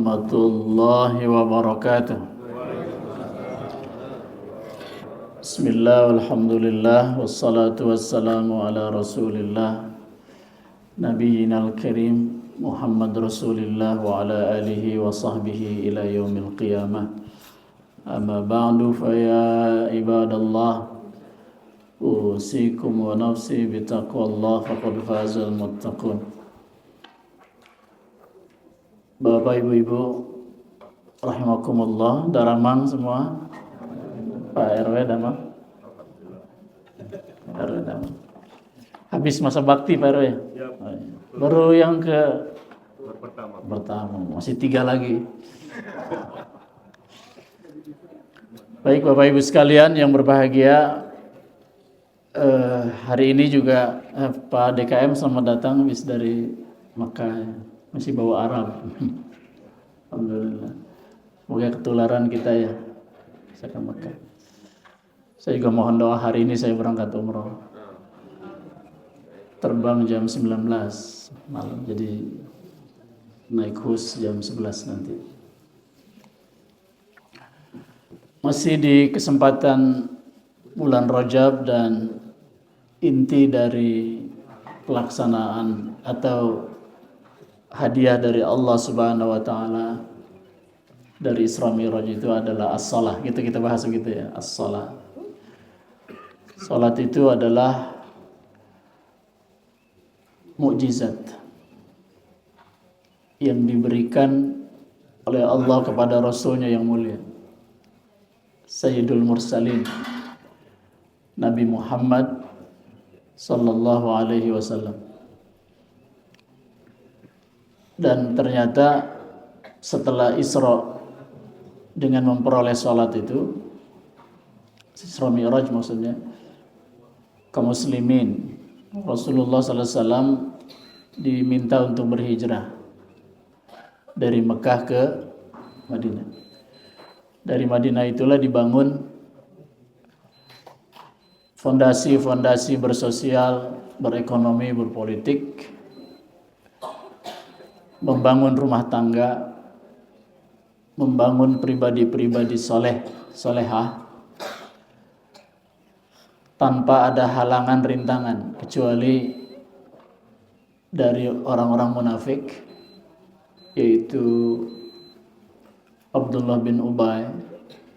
warahmatullahi wabarakatuh. Bismillah, walhamdulillah, wassalatu wassalamu ala rasulillah Nabiyyina al-karim Muhammad Rasulillah wa ala alihi wa sahbihi ila yaumil qiyamah. Amma ba'du, fa ya ibadallah, usikum wa nafsi bitaqwallah faqad fazal muttaqun. Bapak ibu-ibu rahimakumullah, daramang semua. Pak RW damang. RW damang. Habis masa bakti Pak RW ya? Baru yang pertama. Masih 3 lagi. Baik Bapak Ibu sekalian yang berbahagia, hari ini juga Pak DKM selamat datang habis dari Makkah. Masih bawa Arab. Alhamdulillah. Semoga ketularan kita ya. Saya ke Makkah. Saya juga mohon doa, hari ini saya berangkat umroh. Terbang jam 19 malam, jadi naik hus jam 11 nanti. Masih di kesempatan bulan Rajab dan inti dari pelaksanaan atau hadiah dari Allah Subhanahu wa taala dari Isra Mi'raj itu adalah as-shalah. Gitu kita bahas begitu ya, as-shalah. Salat itu adalah mukjizat yang diberikan oleh Allah kepada Rasulnya yang mulia, Sayyidul Mursalin, Nabi Muhammad sallallahu alaihi wasallam. Dan ternyata setelah Isra dengan memperoleh salat itu, Isra Mi'raj maksudnya, kaum muslimin, Rasulullah sallallahu alaihi wasallam diminta untuk berhijrah dari Mekah ke Madinah. Dari Madinah itulah dibangun fondasi-fondasi bersosial, berekonomi, berpolitik, membangun rumah tangga, membangun pribadi-pribadi solehah tanpa ada halangan rintangan kecuali dari orang-orang munafik, yaitu Abdullah bin Ubay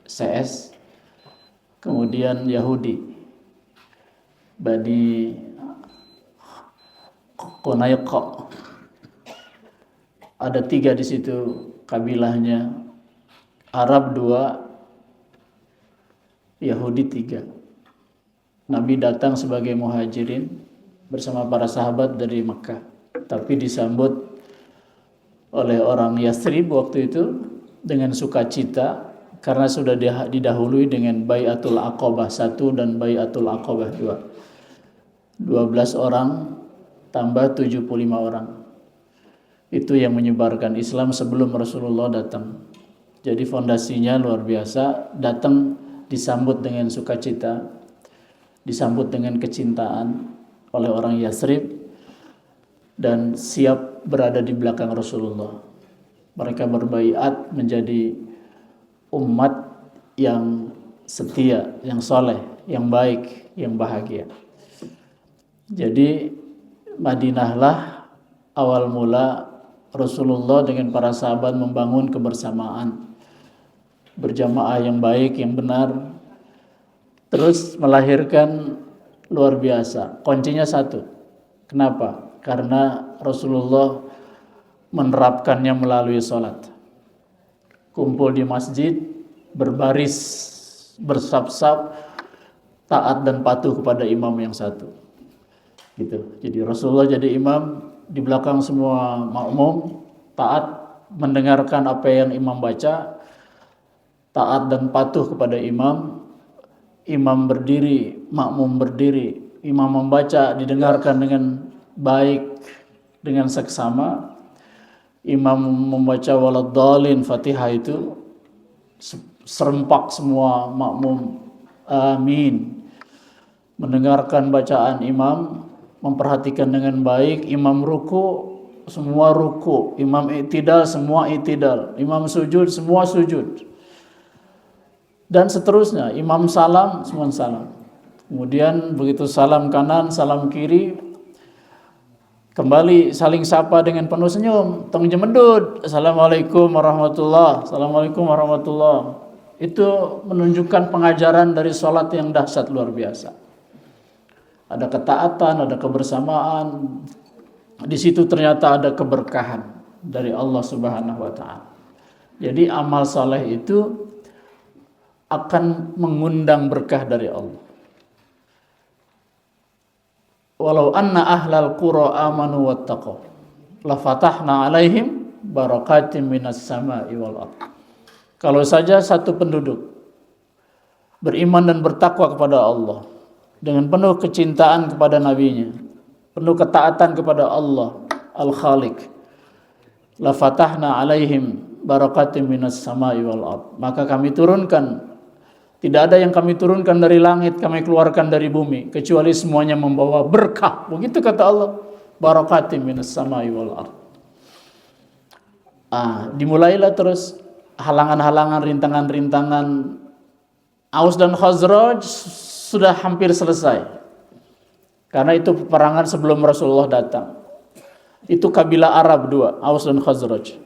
CS, kemudian Yahudi Bani Qunayqa. Ada 3 di situ kabilahnya, Arab 2, Yahudi 3. Nabi datang sebagai muhajirin bersama para sahabat dari Mekah, tapi disambut oleh orang Yathrib waktu itu dengan sukacita karena sudah didahului dengan Bai'atul Aqabah 1 dan Bai'atul Aqabah 2. 12 orang tambah 75 orang. Itu yang menyebarkan Islam sebelum Rasulullah datang. Jadi fondasinya luar biasa, datang disambut dengan sukacita, disambut dengan kecintaan oleh orang Yathrib dan siap berada di belakang Rasulullah. Mereka berbaiat menjadi umat yang setia, yang soleh, yang baik, yang bahagia. Jadi Madinahlah awal mula Rasulullah dengan para sahabat membangun kebersamaan, berjamaah yang baik, yang benar, terus melahirkan luar biasa. Kuncinya 1. Kenapa? Karena Rasulullah menerapkannya melalui sholat. Kumpul di masjid, berbaris, bersaf-saf, taat dan patuh kepada imam yang satu. Gitu. Jadi Rasulullah jadi imam, di belakang semua makmum, taat mendengarkan apa yang imam baca, taat dan patuh kepada imam. Imam berdiri, makmum berdiri, imam membaca didengarkan dengan baik, dengan seksama. Imam membaca waladhdallin, Fatihah itu serempak semua makmum amin, mendengarkan bacaan imam, memperhatikan dengan baik. Imam ruku, semua ruku, imam i'tidal, semua i'tidal, imam sujud, semua sujud. Dan seterusnya, imam salam, semua salam. Kemudian begitu salam kanan, salam kiri, kembali saling sapa dengan penuh senyum, tong jemedut, assalamualaikum warahmatullah, assalamualaikum warahmatullah. Itu menunjukkan pengajaran dari sholat yang dahsyat luar biasa. Ada ketaatan, ada kebersamaan. Di situ ternyata ada keberkahan dari Allah Subhanahu wa taala. Jadi amal saleh itu akan mengundang berkah dari Allah. Walau anna ahlal qura amanu wattaqaw la fatahna alaihim barakatim minas sama'i wal ardh. Kalau saja satu penduduk beriman dan bertakwa kepada Allah dengan penuh kecintaan kepada nabinya, penuh ketaatan kepada Allah Al-Khaliq, la fatahna alaihim barakatim minas sama'i wal ardh. Maka kami turunkan, tidak ada yang kami turunkan dari langit, kami keluarkan dari bumi, kecuali semuanya membawa berkah. Begitu kata Allah, barakatim minas sama'i wal ardh. Dimulailah terus halangan-halangan, rintangan-rintangan. Aus dan Khazraj sudah hampir selesai, karena itu peperangan sebelum Rasulullah datang. Itu kabilah Arab dua, Aus dan Khazraj.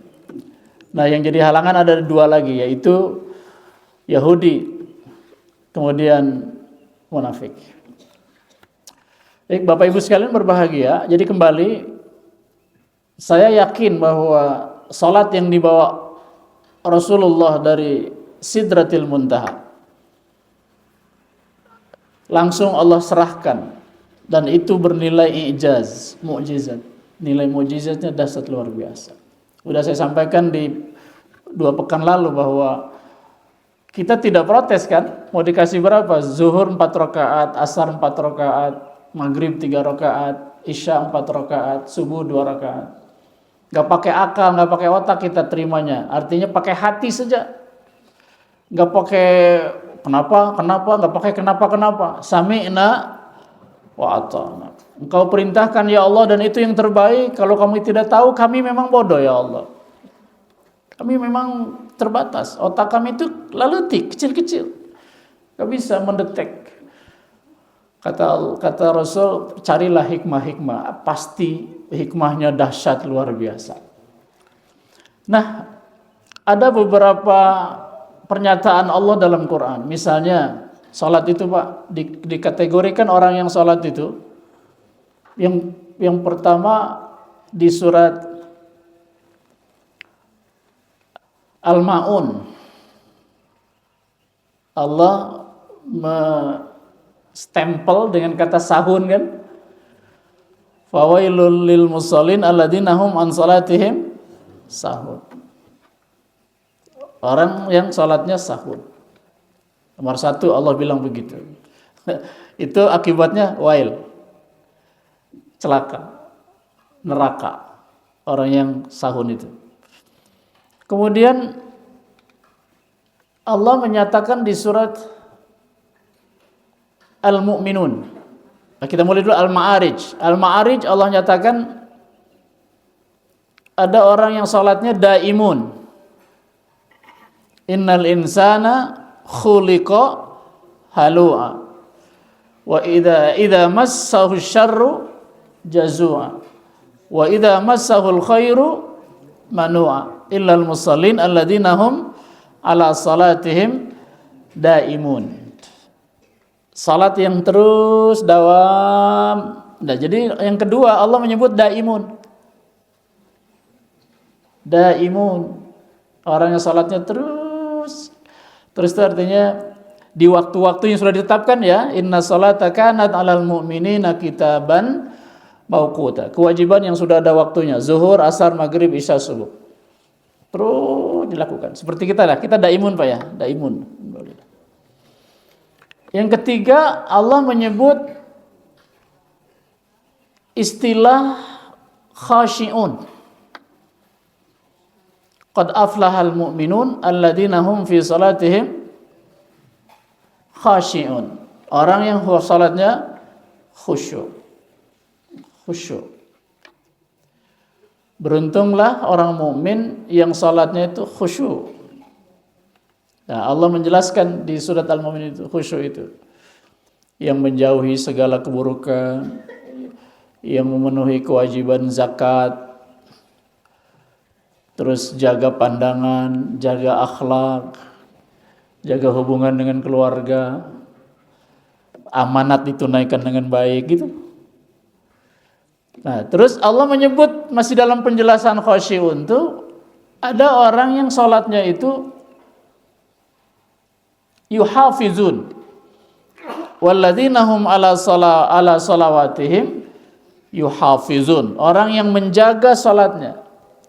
Nah, yang jadi halangan ada dua lagi, yaitu Yahudi, kemudian munafik. Baik, Bapak Ibu sekalian berbahagia. Jadi kembali, saya yakin bahwa salat yang dibawa Rasulullah dari Sidratil Muntaha langsung Allah serahkan, dan itu bernilai i'jaz, mukjizat. Nilai mukjizatnya dahsyat luar biasa. Sudah saya sampaikan di 2 pekan lalu bahwa kita tidak protes kan, mau dikasih berapa? Zuhur 4 rakaat, asar 4 rakaat, maghrib 3 rakaat, isya 4 rakaat, subuh 2 rakaat. Gak pakai akal, gak pakai otak kita terimanya. Artinya pakai hati saja. Gak pakai kenapa, gak pakai kenapa. Sami'na wa ata'na. Engkau perintahkan ya Allah dan itu yang terbaik. Kalau kami tidak tahu, kami memang bodoh ya Allah. Kami memang terbatas. Otak kami itu laletik, kecil-kecil. Gak bisa mendetek. Kata Rasul, carilah hikmah-hikmah. Pasti hikmahnya dahsyat luar biasa. Nah, ada beberapa pernyataan Allah dalam Quran. Misalnya, salat itu Pak, dikategorikan orang yang salat itu. Yang pertama di surat Al-Ma'un. Allah stempel dengan kata sahun kan, fawailul lil musallin alladzina hum an salatihim sahun. Orang yang salatnya sahun. Nomor 1 Allah bilang begitu. Itu akibatnya wail, celaka, neraka orang yang sahun itu. Kemudian Allah menyatakan di surat Al-Mu'minun. Kita mulai dulu Al-Ma'arij. Al-Ma'arij Allah nyatakan ada orang yang salatnya daimun. Innal insana khuliqa halu'a wa idza massahu syarru jazua wa idza massahu khairu manu'a illal musallin alladzina hum ala salatihim daimun. Salat yang terus dawam. Nah, jadi yang kedua Allah menyebut daimun. Daimun. Orang yang salatnya terus itu artinya di waktu-waktu yang sudah ditetapkan ya. Inna salata kanat 'alal mu'minina kitaban mauquta. Kewajiban yang sudah ada waktunya. Zuhur, asar, maghrib, isya, subuh. Terus dilakukan. Seperti kita lah. Kita daimun Pak ya. Daimun. Yang ketiga, Allah menyebut istilah khashi'un. Qad aflahal mu'minun alladzina hum fi salatihim khashi'un. Orang yang salatnya khusyuk. Khusyuk. Beruntunglah orang mukmin yang salatnya itu khusyuk. Nah, Allah menjelaskan di surat Al-Mu'min itu khusyuk itu yang menjauhi segala keburukan, yang memenuhi kewajiban zakat, terus jaga pandangan, jaga akhlak, jaga hubungan dengan keluarga, amanat ditunaikan dengan baik gitu. Nah, terus Allah menyebut masih dalam penjelasan khasyun itu ada orang yang sholatnya itu yuhafizun walladzina hum ala salawatihim yuhafizun, orang yang menjaga sholatnya.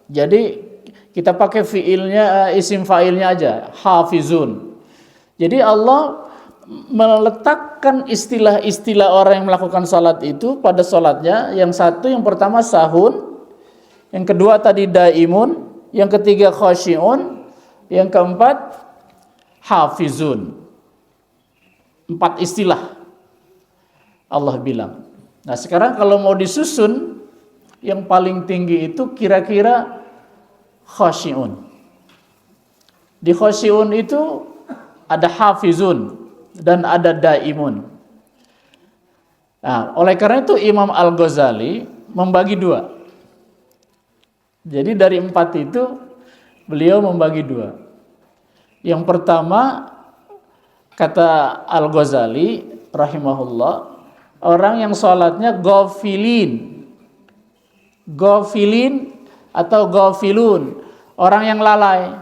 Jadi kita pakai fiilnya, isim fa'ilnya aja, hafizun. Jadi Allah meletakkan istilah-istilah orang yang melakukan salat itu pada salatnya. Yang satu, yang pertama sahun, yang kedua tadi daimun, yang ketiga khasyi'un, yang keempat hafizun. 4 istilah Allah bilang. Nah, sekarang kalau mau disusun, yang paling tinggi itu kira-kira khasyi'un. Di khasyi'un itu ada hafizun dan ada daimun. Nah, oleh karena itu Imam Al-Ghazali membagi 2. Jadi dari 4 itu beliau membagi 2. Yang pertama, kata Al-Ghazali rahimahullah, orang yang sholatnya ghafilin atau ghafilun, orang yang lalai.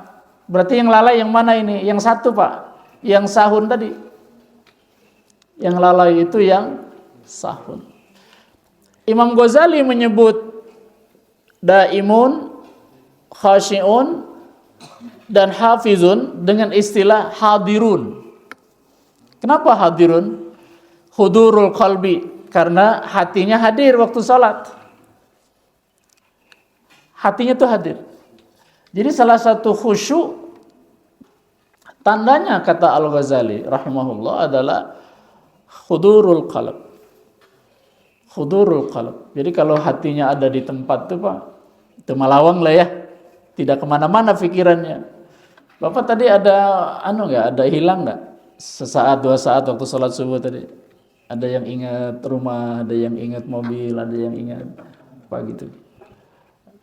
Berarti yang lalai yang mana ini? Yang satu, Pak, yang sahun tadi. Yang lalai itu yang sahun. Imam Ghazali menyebut daimun, khasyi'un, dan hafizun dengan istilah hadirun. Kenapa hadirun? Hudurul qalbi, karena hatinya hadir waktu salat. Hatinya tuh hadir. Jadi salah satu khusyuk tandanya, kata Al-Ghazali rahimahullah, adalah hudurul qalb. Hudurul qalb. Jadi kalau hatinya ada di tempat tuh, Pak, itu malawang lah ya. Tidak kemana-mana pikirannya. Bapak tadi ada ada hilang nggak? Sesaat 2 saat waktu sholat subuh tadi. Ada yang ingat rumah, ada yang ingat mobil, ada yang ingat apa gitu.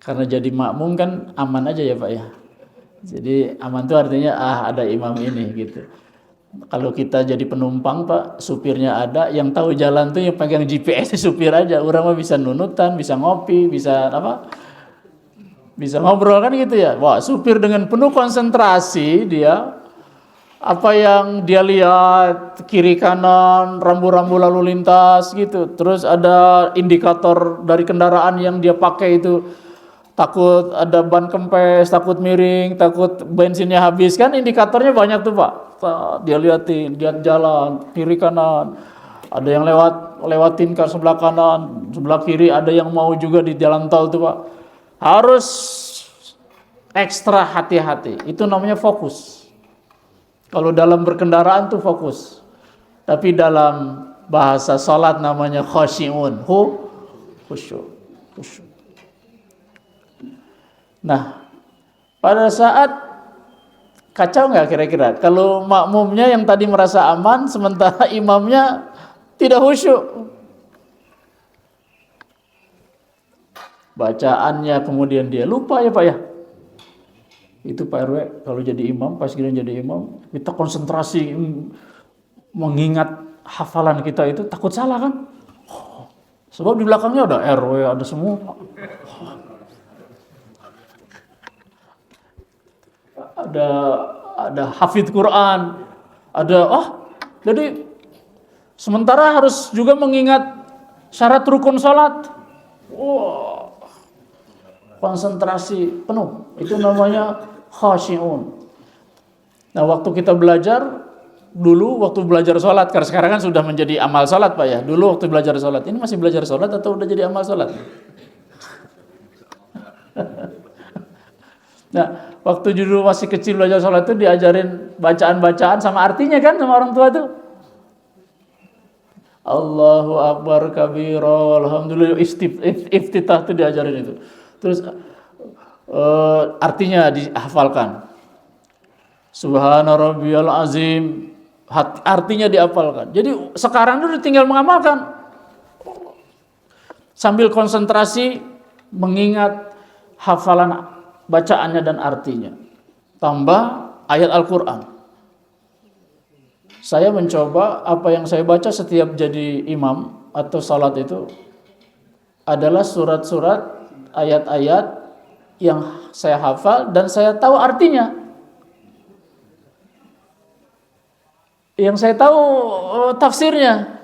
Karena jadi makmum kan aman aja ya Pak ya. Jadi aman itu artinya ada imam ini gitu. Kalau kita jadi penumpang Pak, supirnya ada, yang tahu jalan tuh yang pegang GPS supir aja. Orang mah bisa nunutan, bisa ngopi, bisa bisa ngobrol kan gitu ya. Wah, supir dengan penuh konsentrasi dia, apa yang dia lihat kiri kanan, rambu-rambu lalu lintas gitu. Terus ada indikator dari kendaraan yang dia pakai itu, takut ada ban kempes, takut miring, takut bensinnya habis, kan indikatornya banyak tuh Pak. Dia lihat jalan kiri kanan, ada yang lewatin ke sebelah kanan, sebelah kiri, ada yang mau juga di jalan tol tuh Pak. Harus ekstra hati-hati. Itu namanya fokus. Kalau dalam berkendaraan tuh fokus. Tapi dalam bahasa salat namanya khasyi'un, khusyuk. Nah, pada saat kacau nggak kira-kira? Kalau makmumnya yang tadi merasa aman, sementara imamnya tidak khusyuk. Bacaannya kemudian dia lupa ya Pak ya. Itu Pak RW, kalau jadi imam, pas kita jadi imam, kita konsentrasi mengingat hafalan kita itu, takut salah kan? Sebab di belakangnya ada RW, ada semua. Ada hafidz Quran, jadi sementara harus juga mengingat syarat rukun salat. Konsentrasi penuh. Itu namanya khasyi'un. Nah, waktu kita belajar dulu, waktu belajar salat, karena sekarang kan sudah menjadi amal salat Pak ya. Dulu waktu belajar salat, ini masih belajar salat atau udah jadi amal salat? Nah, waktu dulu masih kecil belajar sholat itu diajarin bacaan-bacaan sama artinya kan sama orang tua tuh. Allahu Akbar kabira, alhamdulillah, iftitah itu diajarin itu. Terus artinya dihafalkan. Subhana rabbiyal azim, artinya dihafalkan. Jadi sekarang itu tinggal mengamalkan. Sambil konsentrasi mengingat hafalan bacaannya dan artinya. Tambah ayat Al-Qur'an. Saya mencoba apa yang saya baca setiap jadi imam atau salat itu adalah surat-surat, ayat-ayat yang saya hafal dan saya tahu artinya. Yang saya tahu tafsirnya.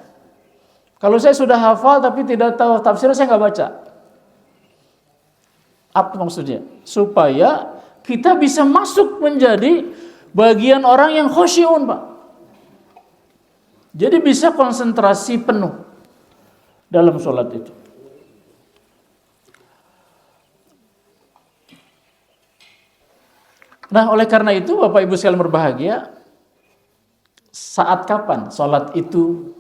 Kalau saya sudah hafal tapi tidak tahu tafsirnya, saya nggak baca. Apa maksudnya? Supaya kita bisa masuk menjadi bagian orang yang khusyun, Pak. Jadi bisa konsentrasi penuh dalam sholat itu. Nah, oleh karena itu Bapak Ibu sekalian berbahagia, saat kapan sholat itu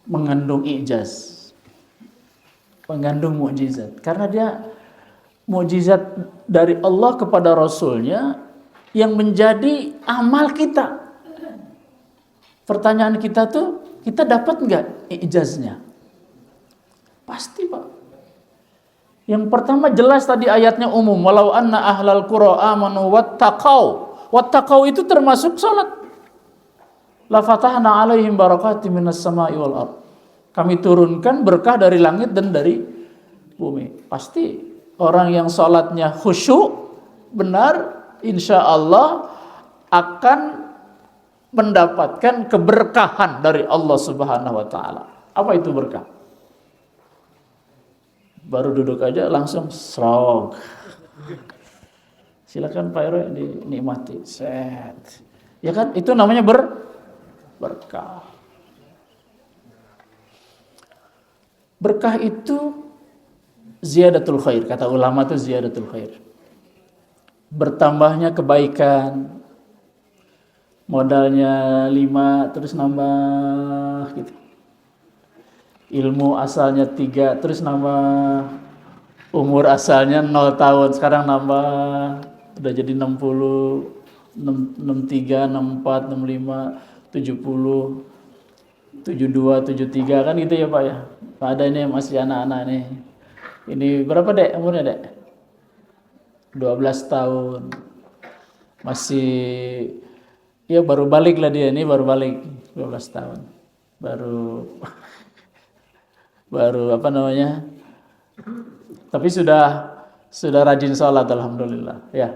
mengandung ijaz, mengandung mukjizat? Karena dia mukjizat dari Allah kepada Rasulnya yang menjadi amal kita. Pertanyaan kita tuh, kita dapat nggak ijaznya? Pasti, Pak. Yang pertama jelas tadi ayatnya umum, walau anna ahlal qura amanu wattaqau. Wattaqau itu termasuk salat. La fatahna alaihim barakatim minas sama'i wal ard. Kami turunkan berkah dari langit dan dari bumi. Pasti orang yang salatnya khusyuk benar, insya Allah akan mendapatkan keberkahan dari Allah Subhanahu wa taala. Apa itu berkah? Baru duduk aja langsung serog. Silakan Pak RW dinikmati. Set. Ya kan? Itu namanya berkah. Berkah itu ziyadatul khair. Kata ulama itu ziyadatul khair. Bertambahnya kebaikan. Modalnya 5 terus nambah gitu. Ilmu asalnya 3 terus nambah. Umur asalnya 0 tahun sekarang nambah udah jadi 60, 63, 64, 65, 70, 72, 73 kan gitu ya Pak ya. Pak ada ini masih anak-anak nih. Ini berapa Dek umurnya Dek? 12 tahun. Masih ya baru balik lah dia, ini baru balik 12 tahun. Baru apa namanya? Tapi sudah rajin sholat alhamdulillah. Ya.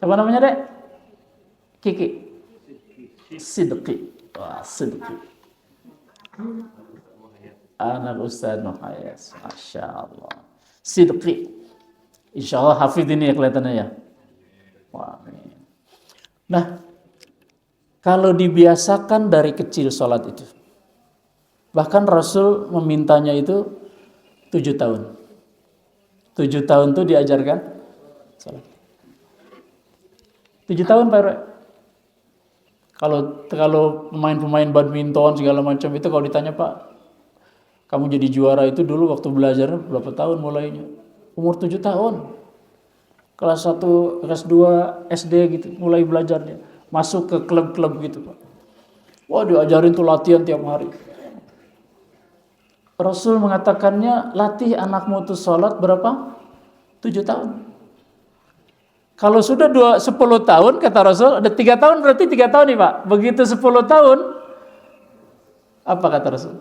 Apa namanya Dek? Kiki. Sidqi. Wah, Sidqi. Anak Ustaz Nuhayas. Masya Allah. Sidqi. Insya Allah hafidh ini ya kelihatannya ya. Wah, amin. Nah, kalau dibiasakan dari kecil sholat itu. Bahkan Rasul memintanya itu 7 tahun. 7 tahun itu diajarkan sholat. 7 tahun Pak RW. Kalau pemain-pemain badminton segala macam itu kalau ditanya Pak, kamu jadi juara itu dulu waktu belajar berapa tahun mulainya? Umur 7 tahun. Kelas 1, kelas 2 SD gitu mulai belajarnya. Masuk ke klub-klub gitu Pak. Wah diajarin tuh latihan tiap hari. Rasul mengatakannya latih anakmu tuh sholat berapa? 7 tahun. Kalau sudah 10 tahun kata Rasul, ada 3 tahun berarti 3 tahun nih Pak. Begitu 10 tahun, apa kata Rasul?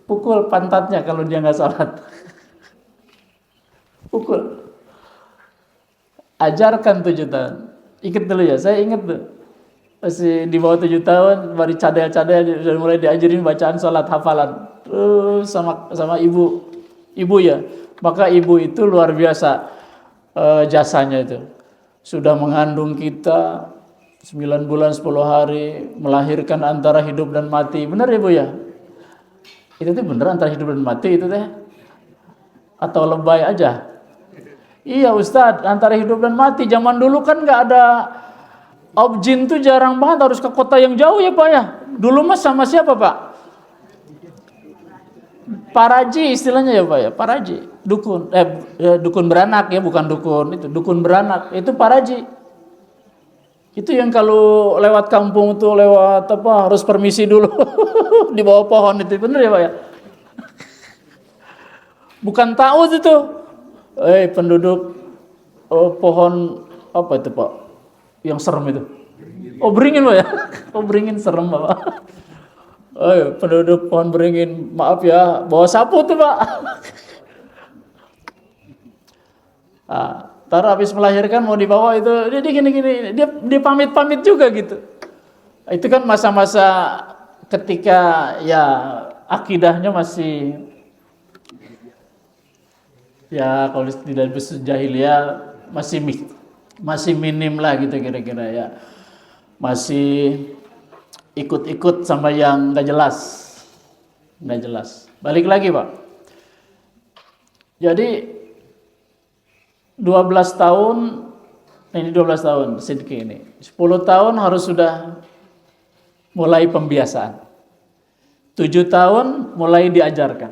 Pukul pantatnya kalau dia nggak sholat. Pukul. Ajarkan 7 tahun. Ingat dulu ya, saya ingat tuh. Masih di bawah 7 tahun, baru cadel-cadel sudah mulai diajarin bacaan sholat hafalan. Terus sama ibu ya. Maka ibu itu luar biasa jasanya itu. Sudah mengandung kita 9 bulan 10 hari, melahirkan antara hidup dan mati. Benar ya Bu ya? Itu tuh bener antara hidup dan mati itu teh? Atau lebay aja? Iya Ustadz, antara hidup dan mati. Zaman dulu kan nggak ada objin tuh jarang banget, harus ke kota yang jauh ya Pak ya. Dulu mas sama siapa Pak? Paraji istilahnya ya Pak ya, paraji. Dukun beranak ya, bukan dukun itu, dukun beranak. Itu paraji. Itu yang kalau lewat kampung tuh lewat apa harus permisi dulu di bawah pohon itu, bener ya Pak ya? Bukan tahu itu. Penduduk pohon apa itu Pak? Yang serem itu. Oh beringin Pak ya? Oh beringin serem Pak. Penduduk pohon beringin, maaf ya, bawa sapu tuh Pak. Taruh habis melahirkan mau dibawa itu, dia gini-gini, dia pamit-pamit juga gitu. Itu kan masa-masa ketika ya akidahnya masih ya kalau tidak jahiliyah masih minim lah gitu kira-kira ya. Masih ikut-ikut sama yang nggak jelas. Balik lagi Pak. Jadi 12 tahun, ini 12 tahun Sidki ini. 10 tahun harus sudah mulai pembiasaan. 7 tahun mulai diajarkan.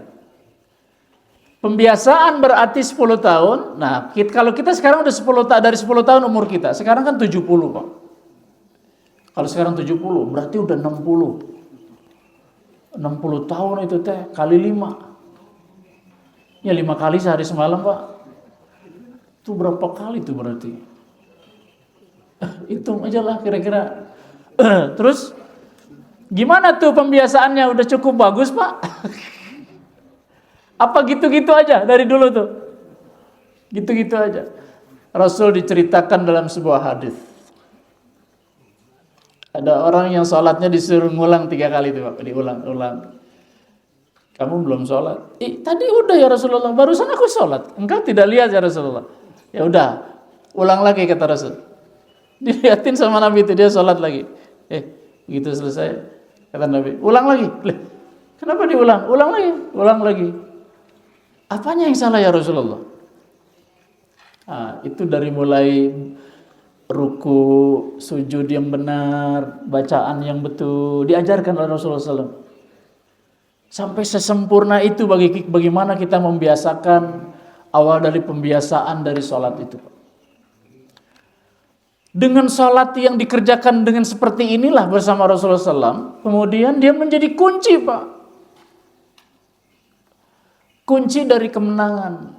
Pembiasaan berarti 10 tahun. Nah, kalau kita sekarang udah 10 tahun umur kita. Sekarang kan 70 Pak. Kalau sekarang 70 berarti udah 60. 60 tahun itu teh kali 5. Ya 5 kali sehari semalam Pak. Itu berapa kali tuh berarti? Hitung aja lah kira-kira. Terus gimana tuh pembiasaannya? Udah cukup bagus Pak? Apa gitu-gitu aja dari dulu tuh? Gitu-gitu aja. Rasul diceritakan dalam sebuah hadis. Ada orang yang sholatnya disuruh ngulang 3 kali tuh Pak, diulang-ulang. Kamu belum sholat? Tadi udah ya Rasulullah, barusan aku sholat. Engkau tidak lihat ya Rasulullah. Ya udah, ulang lagi kata Rasul. Dilihatin sama Nabi itu, dia sholat lagi. Begitu selesai, kata Nabi, ulang lagi. Kenapa diulang? Ulang lagi. Apanya yang salah ya Rasulullah? Itu dari mulai ruku, sujud yang benar, bacaan yang betul, diajarkan oleh Rasulullah SAW. Sampai sesempurna itu bagaimana kita membiasakan awal dari pembiasaan dari sholat itu. Dengan sholat yang dikerjakan dengan seperti inilah bersama Rasulullah SAW, kemudian dia menjadi kunci Pak. Kunci dari kemenangan,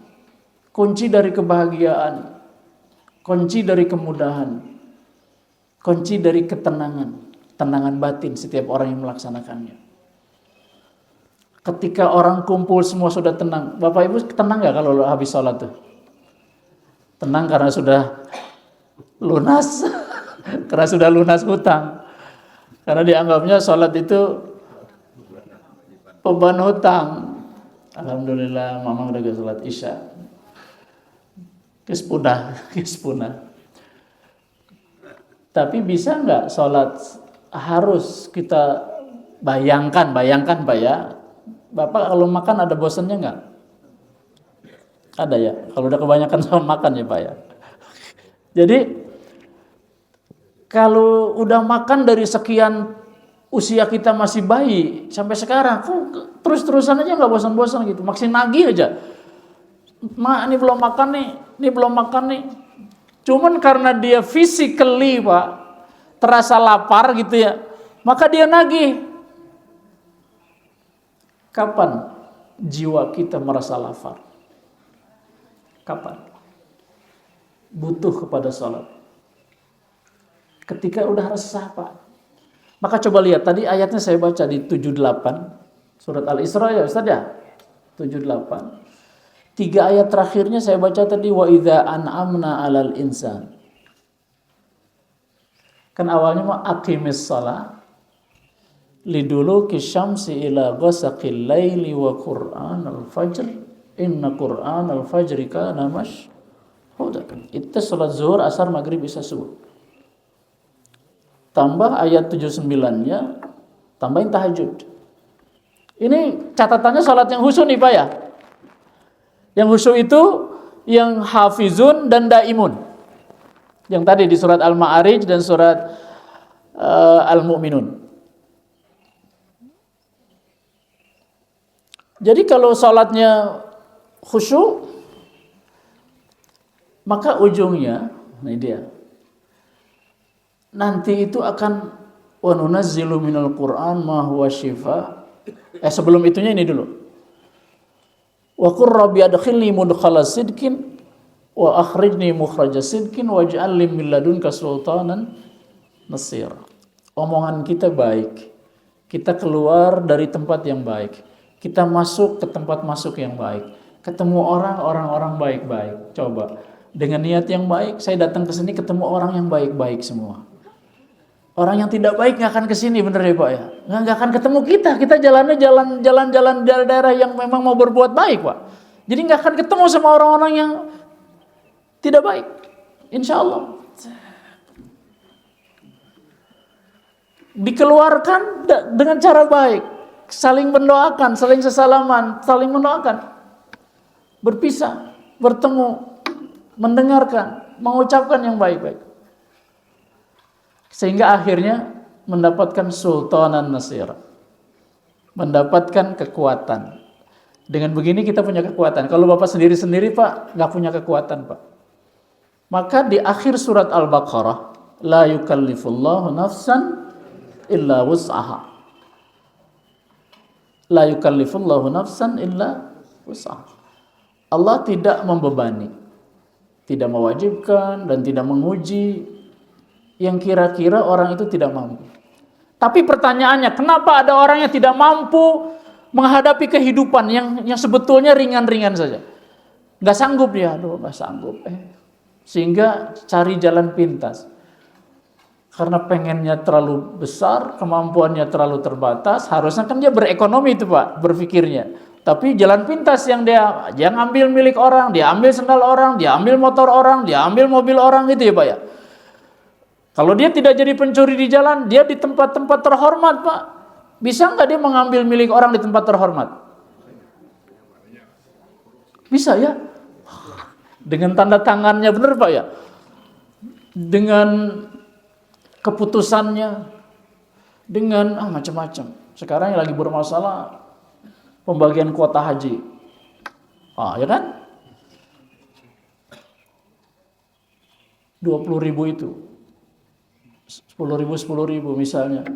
kunci dari kebahagiaan, kunci dari kemudahan, kunci dari tenangan batin setiap orang yang melaksanakannya. Ketika orang kumpul semua sudah tenang. Bapak Ibu tenang gak kalau habis sholat tuh? Tenang karena sudah lunas. Karena sudah lunas hutang. Karena dianggapnya sholat itu beban hutang. Alhamdulillah Mama udah sholat Isya. Kespunah. Tapi bisa gak sholat harus kita bayangkan Pak ya. Bapak kalau makan ada bosannya nggak? Ada ya. Kalau udah kebanyakan sama makan ya Pak ya. Jadi kalau udah makan dari sekian usia kita masih bayi sampai sekarang, terus-terusan aja nggak bosan-bosan gitu. Makin nagih aja. Ini belum makan nih. Cuman karena dia physically Pak terasa lapar gitu ya, maka dia nagih. Kapan jiwa kita merasa lapar? Kapan? Butuh kepada sholat. Ketika udah resah Pak. Maka coba lihat, tadi ayatnya saya baca di 78. Surat Al-Isra ya Ustaz ya? 78. 3 ayat terakhirnya saya baca tadi. Wa idza an'amna 'alal insan. Kan awalnya mah aqimis shalah. Liduluki syamsi ila ghasaqil laili wa qur'anal fajr inna qur'anal fajri kana mashhuda. Itu salat zuhur, asar, maghrib, isya, subuh. Tambah ayat 79-nya, tambahin tahajud. Ini catatannya salat yang khusyuk nih Pak ya. Yang khusyuk itu yang hafizun dan daimun. Yang tadi di surat Al-Ma'arij dan surat Al-Mu'minun. Jadi kalau sholatnya khusyuk, maka ujungnya, ini dia, nanti itu akan wa nunazzilu minal Qur'an ma huwa shifa. Sebelum itunya ini dulu. Wa qur rabbi adkhilni mudkhala sidqin wa akhrijni mukhraja sidqin waj'al li min ladunka sultanan nasira. Omongan kita baik. Kita keluar dari tempat yang baik. Kita masuk ke tempat masuk yang baik. Ketemu orang-orang baik-baik. Coba dengan niat yang baik, saya datang ke sini ketemu orang yang baik-baik semua. Orang yang tidak baik nggak akan ke sini, bener ya Pak ya? Nggak akan ketemu kita. Kita jalannya jalan daerah yang memang mau berbuat baik Pak. Jadi nggak akan ketemu sama orang-orang yang tidak baik. Insya Allah. Dikeluarkan dengan cara baik. Saling mendoakan, saling sesalaman, saling mendoakan. Berpisah, bertemu, mendengarkan, mengucapkan yang baik-baik. Sehingga akhirnya mendapatkan sultanan nasira. Mendapatkan kekuatan. Dengan begini kita punya kekuatan. Kalau Bapak sendiri-sendiri Pak, nggak punya kekuatan Pak. Maka di akhir surat Al-Baqarah, la yukallifullahu nafsan illa wus'aha. La yukallifullahu nafsan illa wus'aha. Allah tidak membebani, tidak mewajibkan dan tidak menguji yang kira-kira orang itu tidak mampu. Tapi pertanyaannya, kenapa ada orang yang tidak mampu menghadapi kehidupan yang sebetulnya ringan-ringan saja? Gak sanggup dia, gak sanggup. Sehingga cari jalan pintas. Karena pengennya terlalu besar, kemampuannya terlalu terbatas, harusnya kan dia berekonomi itu Pak, berpikirnya. Tapi jalan pintas yang dia ambil milik orang, dia ambil sendal orang, dia ambil motor orang, dia ambil mobil orang gitu ya Pak ya. Kalau dia tidak jadi pencuri di jalan, dia di tempat-tempat terhormat Pak. Bisa nggak dia mengambil milik orang di tempat terhormat? Bisa ya. Dengan tanda tangannya benar Pak ya. Dengan keputusannya, dengan macam-macam. Sekarang yang lagi bermasalah pembagian kuota haji. Ya kan? 20.000 itu. 10.000 misalnya.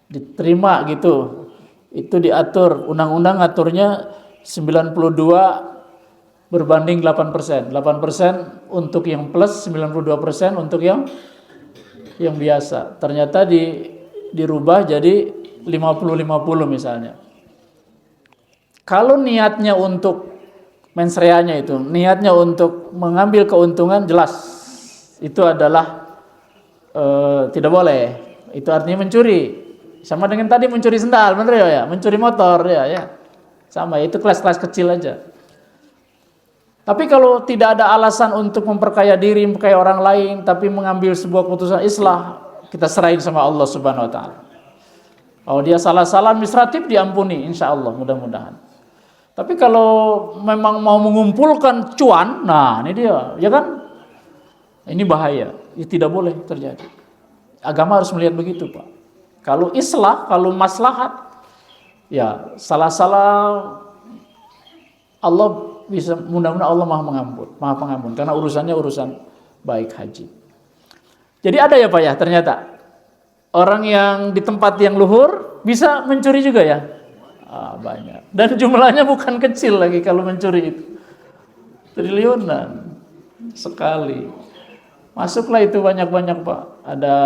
Diterima gitu. Itu diatur, undang-undang aturnya 92 berbanding 8%. 8% untuk yang plus, 92% untuk yang biasa. Ternyata dirubah jadi 50-50 misalnya. Kalau niatnya untuk mensreanya itu, niatnya untuk mengambil keuntungan, jelas itu adalah tidak boleh. Itu artinya mencuri. Sama dengan tadi mencuri sendal, bener ya? Mencuri motor ya. Sama, itu kelas-kelas kecil aja. Tapi kalau tidak ada alasan untuk memperkaya diri, memperkaya orang lain, tapi mengambil sebuah keputusan islah, kita serahin sama Allah Subhanahu wa taala. Kalau dia salah-salah administratif diampuni, insya Allah, mudah-mudahan. Tapi kalau memang mau mengumpulkan cuan, nah ini dia, ya kan? Ini bahaya, ini tidak boleh terjadi. Agama harus melihat begitu Pak. Kalau islah, kalau maslahat, ya salah-salah Allah bisa, mudah-mudahan Allah maha pengampun, karena urusannya urusan baik haji. Jadi ada ya Pak ya, ternyata orang yang di tempat yang luhur bisa mencuri juga ya. Banyak. Dan jumlahnya bukan kecil lagi kalau mencuri itu. Triliunan sekali. Masuklah itu banyak-banyak Pak. Ada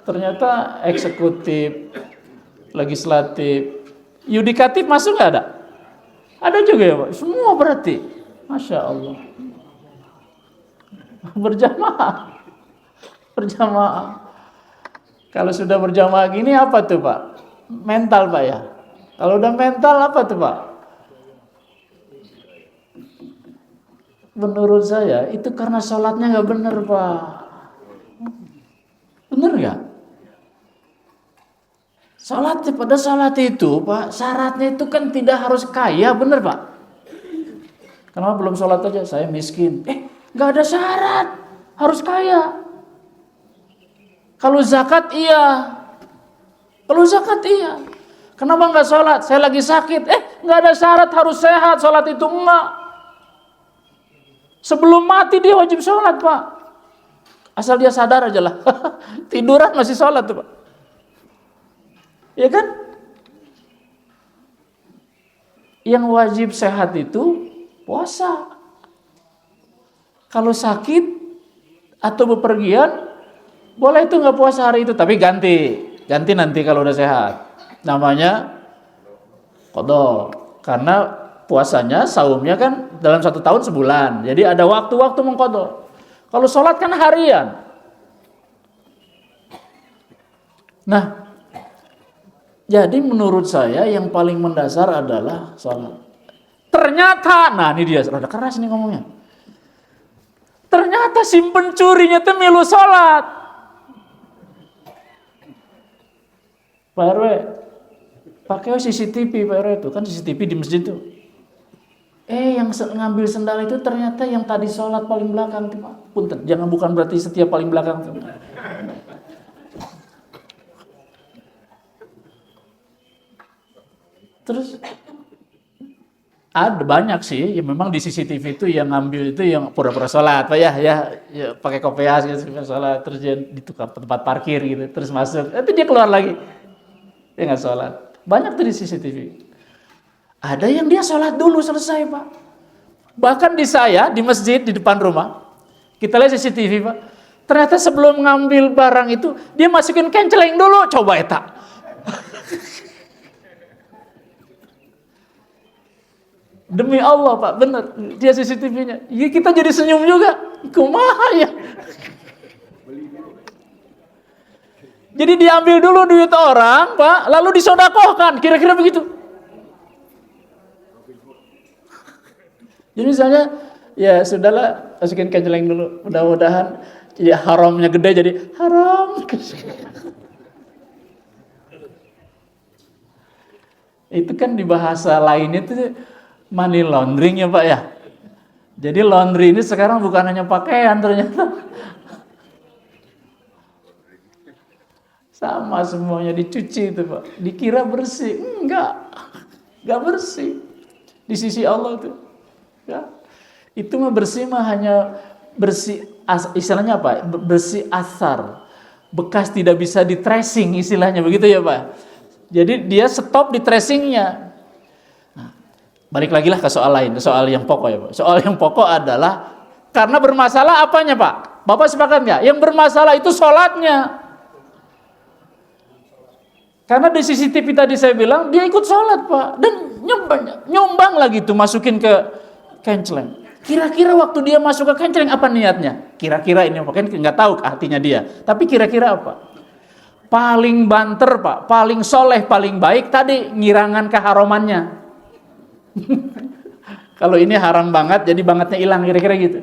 ternyata eksekutif, legislatif, yudikatif masuk nggak ada? Ada juga ya Pak. Semua berarti. Masya Allah. Berjamaah. Kalau sudah berjamaah gini apa tuh Pak? Mental Pak ya. Kalau udah mental apa tuh Pak? Menurut saya itu karena sholatnya nggak benar Pak. Benar nggak? Pada sholat itu Pak, syaratnya itu kan tidak harus kaya, benar Pak? Kenapa belum sholat aja? Saya miskin. Nggak ada syarat, harus kaya. Kalau zakat iya. Kenapa nggak sholat? Saya lagi sakit. Nggak ada syarat harus sehat sholat itu, enggak. Sebelum mati dia wajib sholat, Pak. Asal dia sadar aja lah. Tiduran masih sholat tuh, Pak. Ya kan? Yang wajib sehat itu puasa. Kalau sakit atau bepergian, boleh itu nggak puasa hari itu, tapi ganti nanti kalau udah sehat. Namanya qadha. Karena puasanya, saumnya kan dalam 1 tahun sebulan. Jadi ada waktu-waktu mengqadha. Kalau sholat kan harian. Nah, jadi menurut saya yang paling mendasar adalah sholat. Ternyata, nah ini dia, rada keras nih ngomongnya. Ternyata si pencurinya tuh milu sholat. Pak RW, pakai CCTV Pak RW itu, kan CCTV di masjid tuh. Yang ngambil sendal itu ternyata yang tadi sholat paling belakang tuh, Pak. Punten, jangan bukan berarti setiap paling belakang tuh. Terus ada banyak sih, ya memang di CCTV itu yang ngambil itu yang pura-pura sholat, Pak ya pakai kopiah gitu sholat, terus dia ditukar tempat parkir gitu, terus masuk, itu dia keluar lagi, dia nggak sholat. Banyak tuh di CCTV. Ada yang dia sholat dulu selesai, Pak. Bahkan di saya di masjid di depan rumah, kita lihat CCTV, Pak. Ternyata sebelum ngambil barang itu dia masukin kenceleng dulu, coba eta. Demi Allah, Pak, bener. Dia CCTV-nya. Ya, kita jadi senyum juga. Kumaha ya? Jadi diambil dulu duit orang, Pak, lalu disodakohkan. Kira-kira begitu. Jadi misalnya, ya sudahlah, masukin kenceleng dulu. Mudah-mudahan jadi haramnya gede jadi haram. Itu kan di bahasa lainnya itu money laundering ya, Pak ya. Jadi laundry ini sekarang bukan hanya pakaian ternyata. Sama semuanya dicuci itu, Pak. Dikira bersih. Enggak bersih. Di sisi Allah itu. Ya. Itu mah bersih mah hanya bersih, istilahnya apa? Bersih asar. Bekas tidak bisa di tracing istilahnya begitu ya, Pak. Jadi dia stop di tracingnya. Balik lagi lah ke soal lain, soal yang pokok ya, Pak. Soal yang pokok adalah karena bermasalah apanya, Pak? Bapak sepakat nggak? Yang bermasalah itu sholatnya. Karena di CCTV tadi saya bilang dia ikut sholat, Pak, dan nyumbang lagi tuh masukin ke kenceleng. Kira-kira waktu dia masuk ke kenceleng apa niatnya? Kira-kira ini mungkin nggak tahu hatinya dia. Tapi kira-kira apa? Paling banter, Pak, paling soleh, paling baik tadi ngirangan keharamannya. Kalau ini haram banget, jadi bangetnya hilang, kira-kira gitu.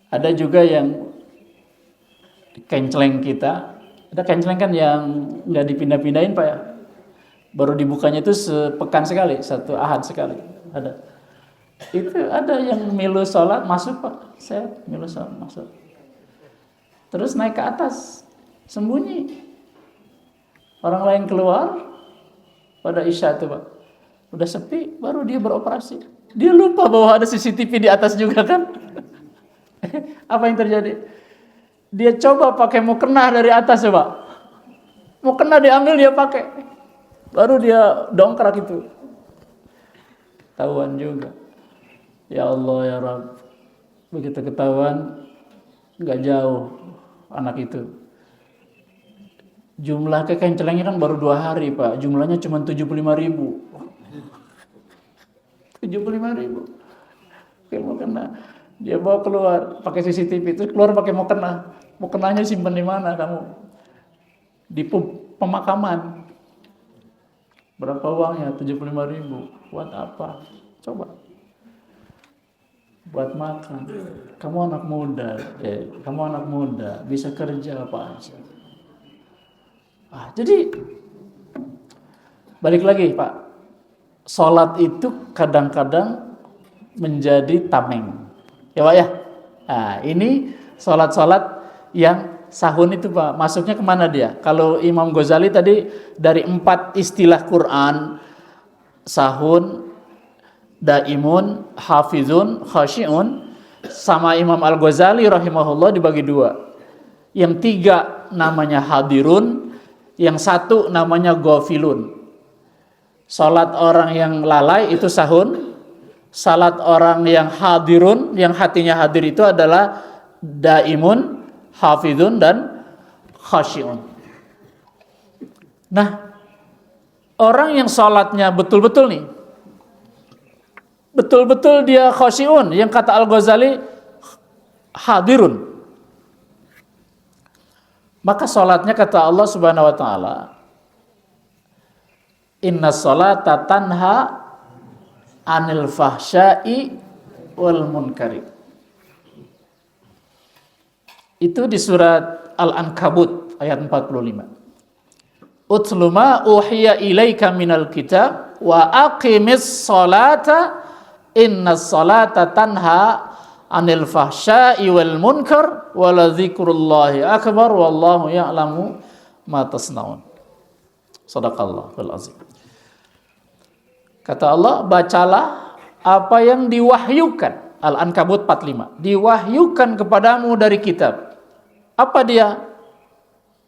Ada juga yang kenceleng kita, ada kenceleng kan yang nggak dipindah-pindahin, Pak ya. Baru dibukanya itu sepekan sekali, 1 ahad sekali. Ada. Itu ada yang milu sholat masuk, Pak. Saya milu sholat masuk. Terus naik ke atas, sembunyi. Orang lain keluar. Pada Isya itu, Pak, udah sepi, baru dia beroperasi. Dia lupa bahwa ada CCTV di atas juga kan. Apa yang terjadi? Dia coba pakai mukena dari atas, Pak. Mukena diambil dia pakai, baru dia dongkrak itu. Ketahuan juga. Ya Allah ya Rabb, begitu ketahuan, nggak jauh anak itu. Jumlah kekencelengnya kan baru 2 hari, Pak. Jumlahnya cuma 75.000. 75.000. Oke, mukena. Dia bawa keluar pakai CCTV, itu keluar pakai mukena. Mukenanya simpan di mana kamu? Di pemakaman. Berapa uangnya? 75.000. Buat apa? Coba. Buat makan. Kamu anak muda, bisa kerja apa aja. Jadi balik lagi, Pak, sholat itu kadang-kadang menjadi tameng, ya Pak ya. Nah, ini sholat-sholat yang Sahun itu Pak, masuknya kemana dia? Kalau Imam Ghazali tadi dari 4 istilah Quran, sahun, daimun, hafizun, khasyiun, sama Imam Al-Ghazali rahimahullah dibagi 2. Yang 3 namanya hadirun, yang 1 namanya ghafilun. Salat orang yang lalai itu sahun, salat orang yang hadirun, yang hatinya hadir itu adalah daimun, hafizun, dan khasyiun. Nah, orang yang salatnya betul-betul nih, betul-betul dia khasyiun, yang kata Al-Ghazali hadirun, maka salatnya kata Allah Subhanahu wa taala, inna sholata tanha anil fahsya'i wal munkari. Itu di surat Al-Ankabut ayat 45. Utlu ma uhiya ilaika minal kitab wa aqimis sholata inna sholata tanha anil fahsya'i wal munkar wa la dzikrullahi akbar wallahu ya'lamu ma tasnaun. Shadaqallahul azim. Kata Allah, bacalah apa yang diwahyukan. Al-Ankabut 45. Diwahyukan kepadamu dari kitab. Apa dia?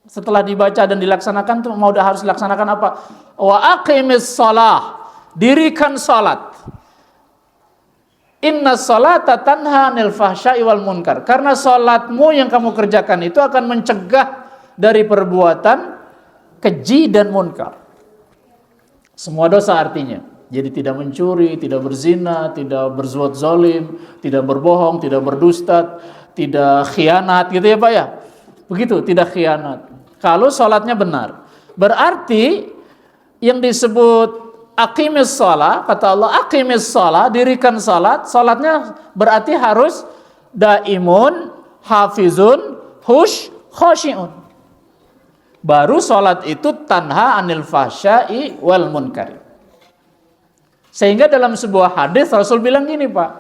Setelah dibaca dan dilaksanakan tuh mau harus dilaksanakan apa? Wa aqimis shalah. Dirikan salat. Inna sholata tanha 'anil fahsya'i wal munkar. Karena salatmu yang kamu kerjakan itu akan mencegah dari perbuatan keji dan munkar. Semua dosa artinya. Jadi tidak mencuri, tidak berzina, tidak berbuat zalim, tidak berbohong, tidak berdusta, tidak khianat gitu ya Pak ya. Begitu, tidak khianat. Kalau sholatnya benar. Berarti yang disebut aqimis shalah, kata Allah aqimis shalah, dirikan salat, salatnya berarti harus daimun, hafizun, khasyiun. Baru salat itu tanha anil fahsya'i wal munkari. Sehingga dalam sebuah hadis Rasul bilang gini Pak,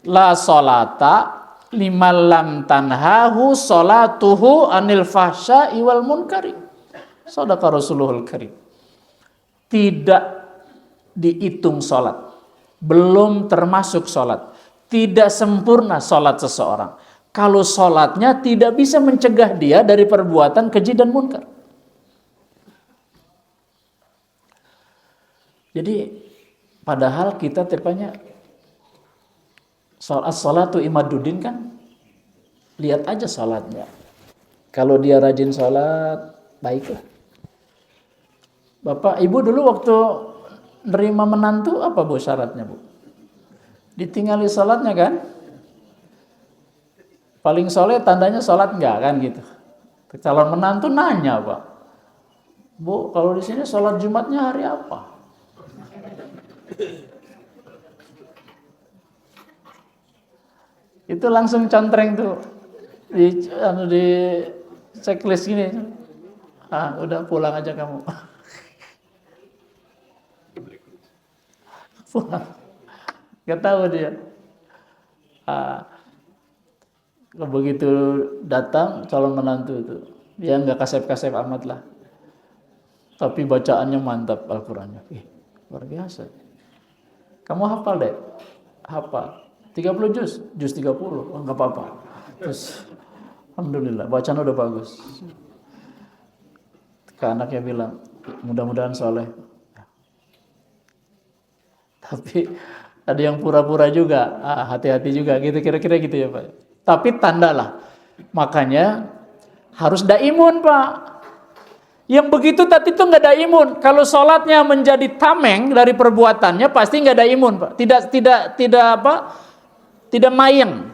la sholata liman lam tanhahu sholatuhu anil fahsya'i wal munkari. Shadaqa Rasulul Karim. Tidak dihitung sholat, belum termasuk sholat, tidak sempurna sholat seseorang kalau sholatnya tidak bisa mencegah dia dari perbuatan keji dan munkar. Jadi padahal kita terpanya as-sholatu imaduddin kan, lihat aja sholatnya. Kalau dia rajin sholat, baiklah. Bapak, ibu dulu waktu nerima menantu apa Bu syaratnya Bu? Ditinggali sholatnya kan? Paling soleh tandanya sholat enggak kan gitu. Calon menantu nanya Pak, Bu kalau di sini sholat Jumatnya hari apa? Itu langsung contreng tuh di checklist gini. Udah pulang aja kamu. Pulang. Gak tahu dia. Begitu datang calon menantu itu, dia nggak kasep-kasep amat lah. Tapi bacaannya mantap Al-Qur'annya. Luar biasa. Kamu hafal deh. Hafal. 30 juz 30. Oh, enggak apa-apa. Terus alhamdulillah, bacaan udah bagus. Ke anaknya bilang, mudah-mudahan soleh. Tapi ada yang pura-pura juga. Hati-hati juga gitu, kira-kira gitu ya Pak. Tapi tandalah. Makanya harus daimun Pak. Yang begitu tadi itu nggak daimun. Kalau sholatnya menjadi tameng dari perbuatannya pasti nggak daimun Pak. Tidak mayeng.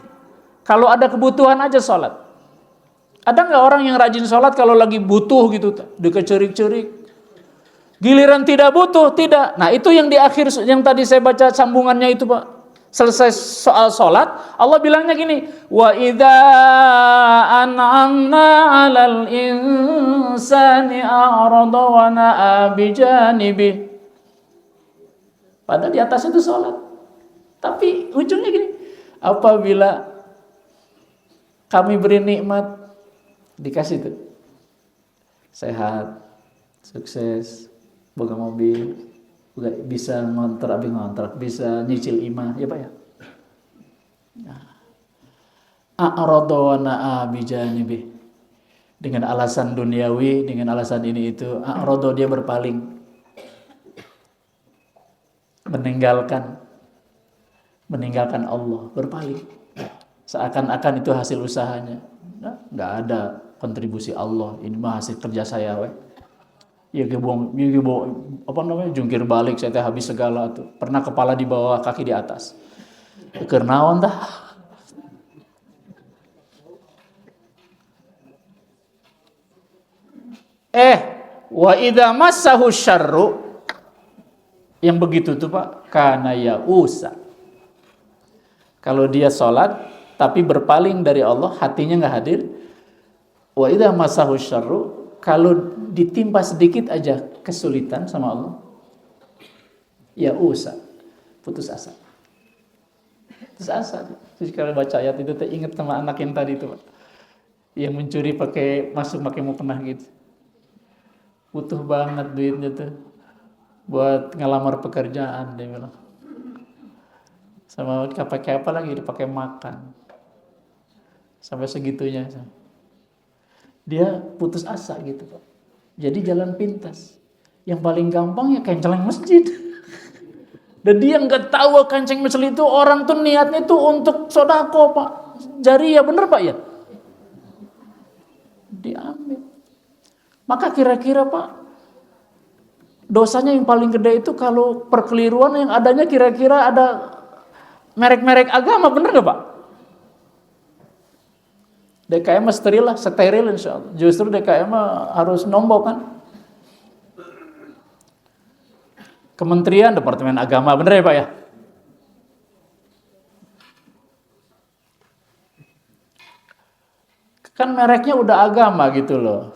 Kalau ada kebutuhan aja sholat. Ada nggak orang yang rajin sholat kalau lagi butuh gitu, dikecerik-cerik. Giliran tidak butuh, tidak. Nah itu yang di akhir yang tadi saya baca sambungannya itu Pak. Selesai soal sholat, Allah bilangnya gini, wa idza an'amna 'alal insani a'rada wa na'a bijanibi. Padahal di atas itu sholat. Tapi ujungnya gini, apabila kami beri nikmat, dikasih tuh sehat, sukses, boga mobil, bisa ngontrak, bisa nyicil imah, ya Pak ya. A'rada wa na'a bijanibi. Dengan alasan duniawi, dengan alasan ini itu, a'rada dia berpaling, meninggalkan Allah, berpaling. Seakan-akan itu hasil usahanya. Nah, nggak ada kontribusi Allah, ini mah hasil kerja saya weh. Ya gebong apa namanya, jungkir balik saya teh habis segala tuh. Pernah kepala di bawah, kaki di atas. Keur naon tah? Wa idza massahu syarru, yang begitu tuh Pak, kana yausa. Kalau dia sholat tapi berpaling dari Allah, hatinya nggak hadir. Wa idza massahu syarru, kalau ditimpa sedikit aja kesulitan sama Allah, yausa, putus asa. Putus asa. Terus kalau baca ayat itu teh ingat sama anak yang tadi itu Pak, yang mencuri pakai mukena gitu. Butuh banget duitnya tuh buat ngelamar pekerjaan, dia bilang. Sama pakai apa lagi, dipakai makan. Sampai segitunya. Dia putus asa gitu Pak. Jadi jalan pintas. Yang paling gampang ya kenceleng masjid. Dan dia nggak tahu kenceng masjid itu orang tuh niatnya tuh untuk sodako Pak. Jariah, bener Pak ya? Diambil. Maka kira-kira Pak, dosanya yang paling gede itu kalau perkeliruan yang adanya kira-kira ada merek-merek agama, bener gak Pak? DKM steril insya Allah. Justru DKM harus nombok kan? Kementerian, Departemen Agama, bener ya Pak ya? Kan mereknya udah agama gitu loh.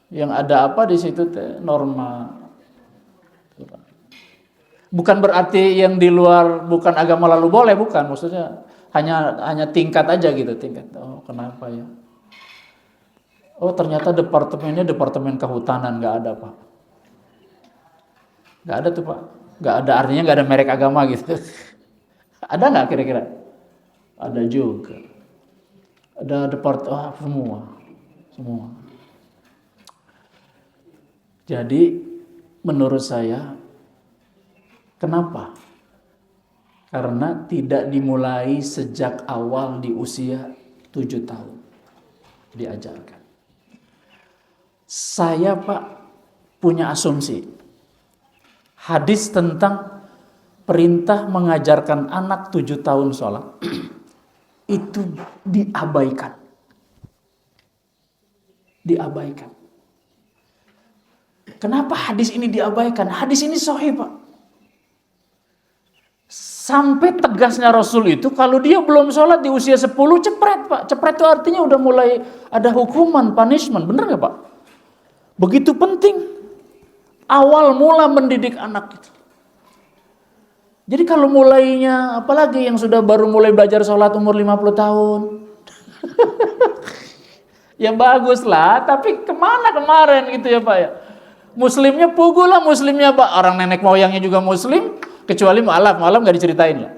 Yang ada apa di situ teh norma. Bukan berarti yang di luar bukan agama lalu boleh, bukan. Maksudnya hanya tingkat aja gitu, tingkat. Oh, kenapa ya? Oh, ternyata departemennya departemen kehutanan, nggak ada Pak. Nggak ada tuh Pak. Nggak ada, artinya nggak ada merek agama gitu. Ada nggak kira-kira? Ada juga. Ada semua. Jadi menurut saya, kenapa? Karena tidak dimulai sejak awal di usia 7 tahun diajarkan. Saya Pak punya asumsi, hadis tentang perintah mengajarkan anak 7 tahun sholat itu diabaikan. Kenapa hadis ini diabaikan? Hadis ini sahih Pak. Sampai tegasnya Rasul itu kalau dia belum sholat di usia 10 cepret Pak. Cepret itu artinya udah mulai ada hukuman, punishment. Bener gak Pak? Begitu penting awal mula mendidik anak itu. Jadi kalau mulainya, apalagi yang sudah baru mulai belajar sholat umur 50 tahun. Ya bagus lah, tapi kemana kemarin gitu ya Pak ya. Muslimnya pugu lah, muslimnya Pak. Orang nenek moyangnya juga muslim, kecuali mu'alaf gak diceritain lah.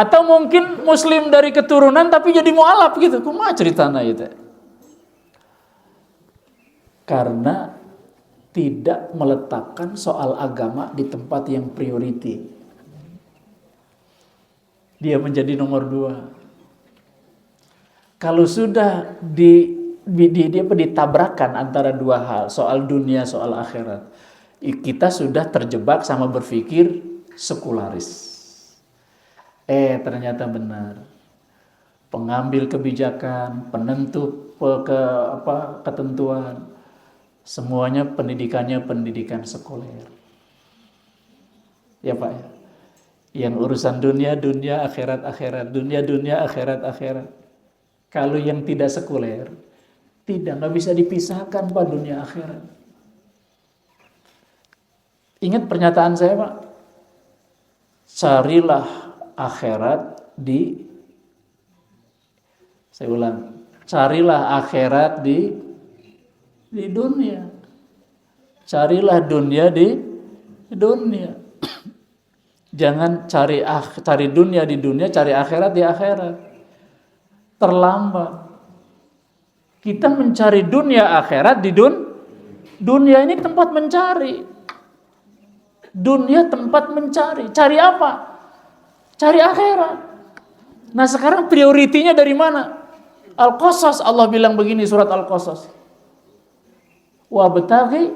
Atau mungkin muslim dari keturunan tapi jadi mu'alaf gitu. Kumaha ceritanya itu? Karena tidak meletakkan soal agama di tempat yang priority. Dia menjadi nomor 2. Kalau sudah ditabrakan antara dua hal, soal dunia, soal akhirat, kita sudah terjebak sama berpikir sekularis. Ternyata benar. Pengambil kebijakan, penentu ketentuan, semuanya pendidikannya pendidikan sekuler. Ya Pak ya. Yang urusan dunia, akhirat, dunia, akhirat. Kalau yang tidak sekuler, nggak bisa dipisahkan Pak, dunia akhirat. Ingat pernyataan saya Pak, carilah akhirat saya ulang, Carilah akhirat di dunia. Carilah dunia di dunia. Jangan cari dunia di dunia, cari akhirat di akhirat. Terlambat. Kita mencari dunia akhirat di dunia ini tempat mencari. Dunia tempat mencari. Cari apa? Cari akhirat. Nah sekarang prioritinya dari mana? Al-Qasas, Allah bilang begini surat Al-Qasas. Wabtaghi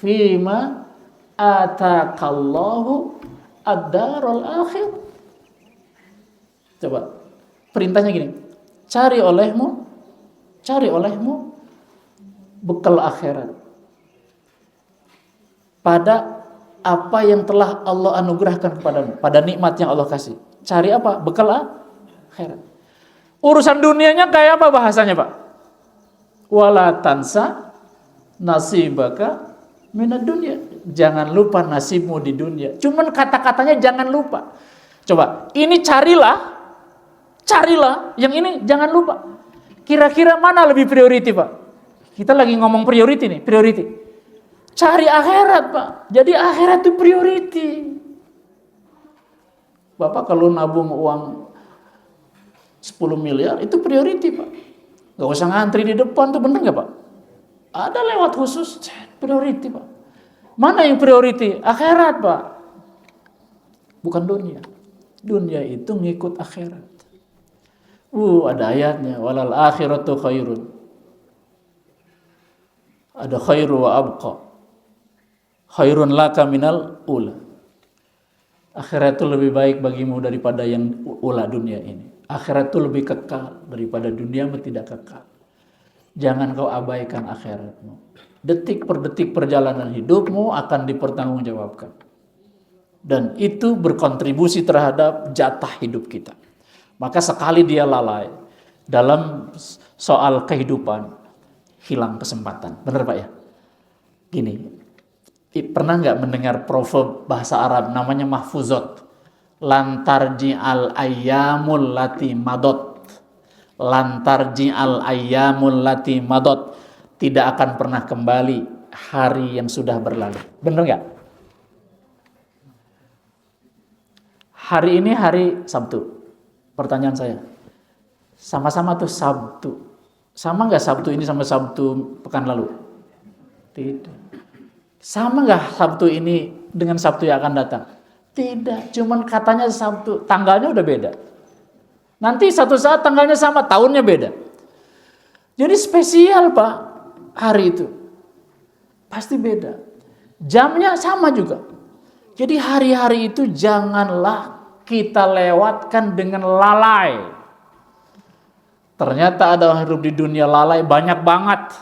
fima ataqallahu ad-darul akhir. Coba perintahnya gini. Cari olehmu bekal akhirat pada apa yang telah Allah anugerahkan kepadamu, pada nikmat yang Allah kasih. Cari apa? Bekal akhirat. Urusan dunianya kayak apa bahasanya, Pak? Wala tansa nasibaka minad dunya. Jangan lupa nasibmu di dunia. Cuman kata-katanya jangan lupa. Coba, ini carilah, yang ini jangan lupa. Kira-kira mana lebih prioriti, Pak? Kita lagi ngomong prioriti nih, prioriti. Cari akhirat, Pak. Jadi akhirat itu prioriti. Bapak kalau nabung uang 10 miliar itu prioriti, Pak. Gak usah ngantri di depan tuh, bener gak, Pak? Ada lewat khusus, prioriti, Pak. Mana yang prioriti? Akhirat, Pak. Bukan dunia. Dunia itu ngikut akhirat. Ada ayatnya, walal akhiratu khairun. Ada khairu wa abqa. Khairun laka minal ula. Akhirat itu lebih baik bagimu daripada yang ula dunia ini. Akhirat itu lebih kekal daripada dunia tidak kekal. Jangan kau abaikan akhiratmu. Detik per detik perjalanan hidupmu akan dipertanggungjawabkan. Dan itu berkontribusi terhadap jatah hidup kita. Maka sekali dia lalai dalam soal kehidupan, hilang kesempatan. Benar, Pak ya? Gini, pernah nggak mendengar proverb bahasa Arab namanya mahfuzot? Lantarji al ayyamul lati madot. Lantarji al ayyamul lati madot. Tidak akan pernah kembali hari yang sudah berlalu. Benar nggak? Hari ini hari Sabtu. Pertanyaan saya, sama-sama tuh Sabtu. Sama nggak Sabtu ini sama Sabtu pekan lalu? Tidak. Sama nggak Sabtu ini dengan Sabtu yang akan datang? Tidak. Cuman katanya Sabtu, tanggalnya udah beda. Nanti satu saat tanggalnya sama, tahunnya beda. Jadi spesial, Pak, hari itu. Pasti beda. Jamnya sama juga. Jadi hari-hari itu janganlah kita lewatkan dengan lalai. Ternyata ada orang hidup di dunia lalai banyak banget.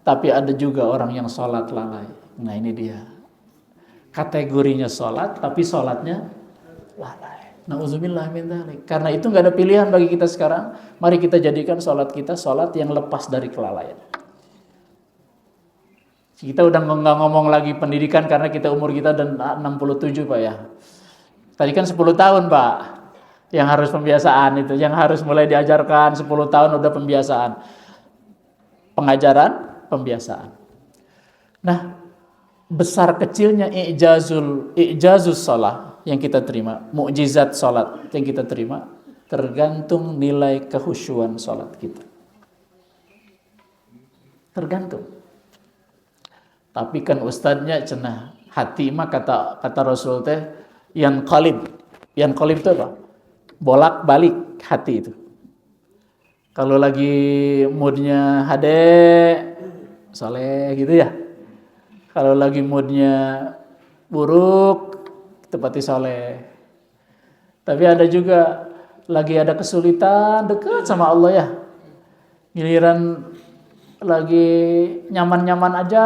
Tapi ada juga orang yang sholat lalai. Nah ini dia. Kategorinya sholat, tapi sholatnya lalai. Na'udzubillah min dzalik. Karena itu gak ada pilihan bagi kita sekarang. Mari kita jadikan sholat kita sholat yang lepas dari kelalaian. Kita udah nggak ngomong lagi pendidikan karena kita umur kita udah 67, Pak ya. Tadi kan 10 tahun, Pak, yang harus pembiasaan itu, yang harus mulai diajarkan 10 tahun udah pembiasaan. Pengajaran, pembiasaan. Nah, besar kecilnya i'jazus shalah yang kita terima, mukjizat salat yang kita terima, tergantung nilai kehusyuan salat kita. Tergantung. Tapi kan ustadznya cenah hati mah kata Rasul teh yang qalib itu apa? Bolak-balik hati itu. Kalau lagi moodnya hade, soleh gitu ya. Kalau lagi moodnya buruk, tepati soleh. Tapi ada juga lagi ada kesulitan, dekat sama Allah ya. Giliran lagi nyaman-nyaman aja,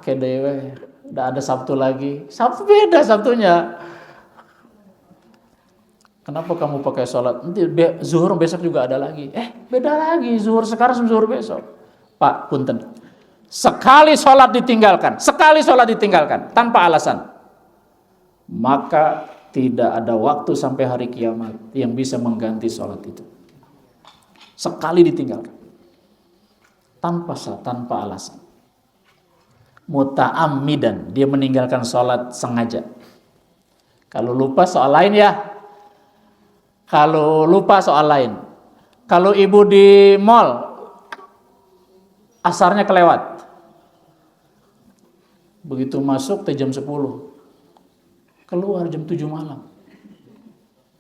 kedewe, udah ada Sabtu lagi. Sabtu beda Sabtunya. Kenapa kamu pakai sholat? Nanti zuhur besok juga ada lagi. Beda lagi, zuhur sekarang sama zuhur besok. Pak, punten. Sekali sholat ditinggalkan tanpa alasan, maka tidak ada waktu sampai hari kiamat yang bisa mengganti sholat itu. sekali ditinggalkan. Tanpa alasan. Muta'ammidan, dia meninggalkan sholat sengaja. Kalau lupa soal lain ya. Kalau lupa soal lain. Kalau ibu di mall, asarnya kelewat. Begitu masuk jam 10. Keluar jam 7 malam.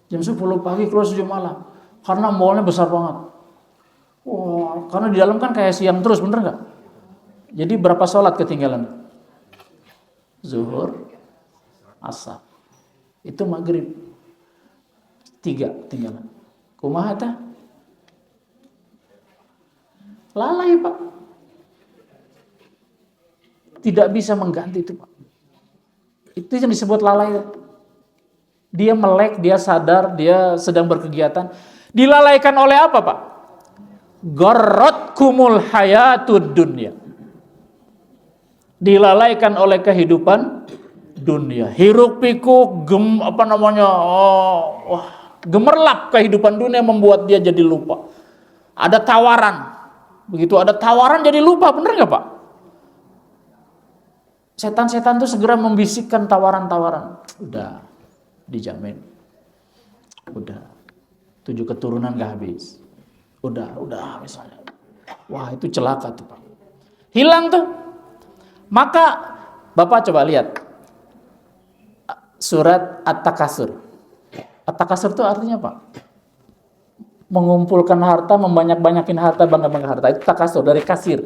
Jam 10 pagi keluar 7 malam. Karena mallnya besar banget. Wah, karena di dalam kan kayak siang terus, bener nggak? Jadi berapa sholat ketinggalan? Zuhur, asar. Itu maghrib. 3 ketinggalan. Kumaha tah? Lalai, Pak. Tidak bisa mengganti itu, Pak. Itu yang disebut lalai. Dia melek, dia sadar, dia sedang berkegiatan. Dilalaikan oleh apa, Pak? Gharratkumul hayatud dunya. Dilalaikan oleh kehidupan dunia. Hiruk pikuk gemerlap kehidupan dunia membuat dia jadi lupa. Ada tawaran. Begitu ada tawaran jadi lupa, bener nggak, Pak? Setan-setan tuh segera membisikkan tawaran-tawaran. Udah dijamin. Udah 7 keturunan gak habis. Udah misalnya. Wah, itu celaka tuh, Pak. Hilang tuh. Maka Bapak coba lihat surat At-Takasur. At-Takasur itu artinya apa? Mengumpulkan harta, membanyak-banyakin harta, bangga-bangga harta. Itu takasur dari kasir.